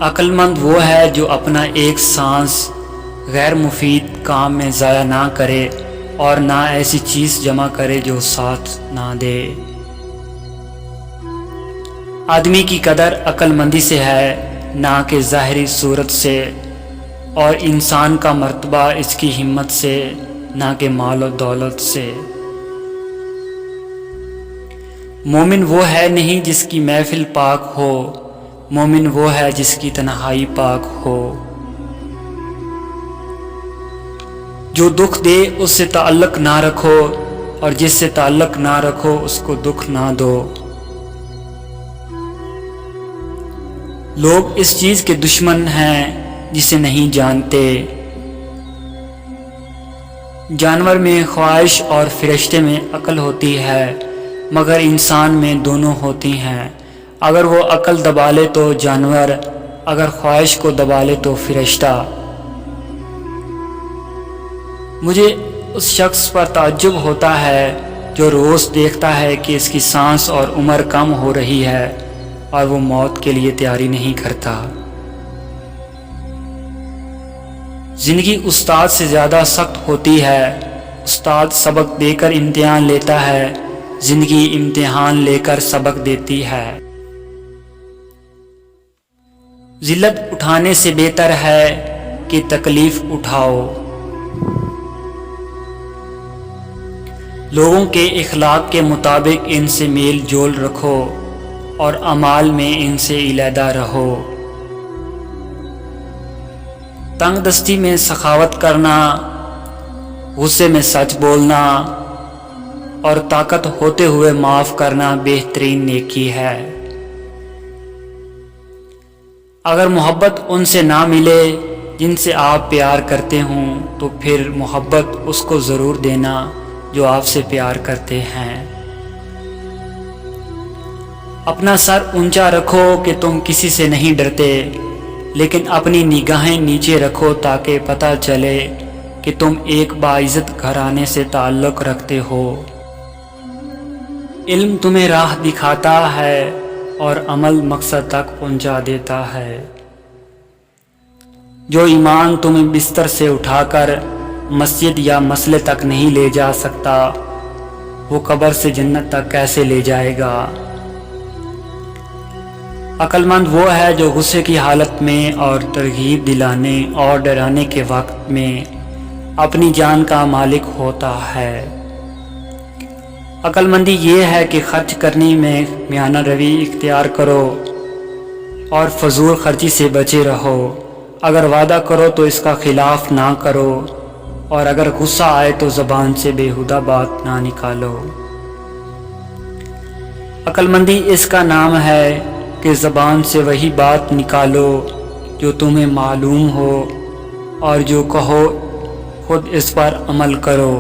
عقل مند وہ ہے جو اپنا ایک سانس غیر مفید کام میں ضائع نہ کرے اور نہ ایسی چیز جمع کرے جو ساتھ نہ دے۔ آدمی کی قدر عقل مندی سے ہے نہ کہ ظاہری صورت سے، اور انسان کا مرتبہ اس کی ہمت سے نہ کہ مال و دولت سے۔ مومن وہ ہے نہیں جس کی محفل پاک ہو، مومن وہ ہے جس کی تنہائی پاک ہو۔ جو دکھ دے اس سے تعلق نہ رکھو، اور جس سے تعلق نہ رکھو اس کو دکھ نہ دو۔ لوگ اس چیز کے دشمن ہیں جسے نہیں جانتے۔ جانور میں خواہش اور فرشتے میں عقل ہوتی ہے، مگر انسان میں دونوں ہوتی ہیں۔ اگر وہ عقل دبا لے تو جانور، اگر خواہش کو دبا لے تو فرشتہ۔ مجھے اس شخص پر تعجب ہوتا ہے جو روز دیکھتا ہے کہ اس کی سانس اور عمر کم ہو رہی ہے اور وہ موت کے لیے تیاری نہیں کرتا۔ زندگی استاد سے زیادہ سخت ہوتی ہے۔ استاد سبق دے کر امتحان لیتا ہے، زندگی امتحان لے کر سبق دیتی ہے۔ ذلت اٹھانے سے بہتر ہے کہ تکلیف اٹھاؤ۔ لوگوں کے اخلاق کے مطابق ان سے میل جول رکھو اور اعمال میں ان سے علیحدہ رہو۔ تنگ دستی میں سخاوت کرنا، غصے میں سچ بولنا اور طاقت ہوتے ہوئے معاف کرنا بہترین نیکی ہے۔ اگر محبت ان سے نہ ملے جن سے آپ پیار کرتے ہوں تو پھر محبت اس کو ضرور دینا جو آپ سے پیار کرتے ہیں۔ اپنا سر اونچا رکھو کہ تم کسی سے نہیں ڈرتے، لیکن اپنی نگاہیں نیچے رکھو تاکہ پتہ چلے کہ تم ایک باعزت گھرانے سے تعلق رکھتے ہو۔ علم تمہیں راہ دکھاتا ہے اور عمل مقصد تک پہنچا دیتا ہے۔ جو ایمان تمہیں بستر سے اٹھا کر مسجد یا مسئلے تک نہیں لے جا سکتا، وہ قبر سے جنت تک کیسے لے جائے گا؟ عقل مند وہ ہے جو غصے کی حالت میں اور ترغیب دلانے اور ڈرانے کے وقت میں اپنی جان کا مالک ہوتا ہے۔ عقل مندی یہ ہے کہ خرچ کرنے میں میانہ روی اختیار کرو اور فضول خرچی سے بچے رہو۔ اگر وعدہ کرو تو اس کا خلاف نہ کرو، اور اگر غصہ آئے تو زبان سے بےہودہ بات نہ نکالو۔ عقل مندی اس کا نام ہے کہ زبان سے وہی بات نکالو جو تمہیں معلوم ہو، اور جو کہو خود اس پر عمل کرو۔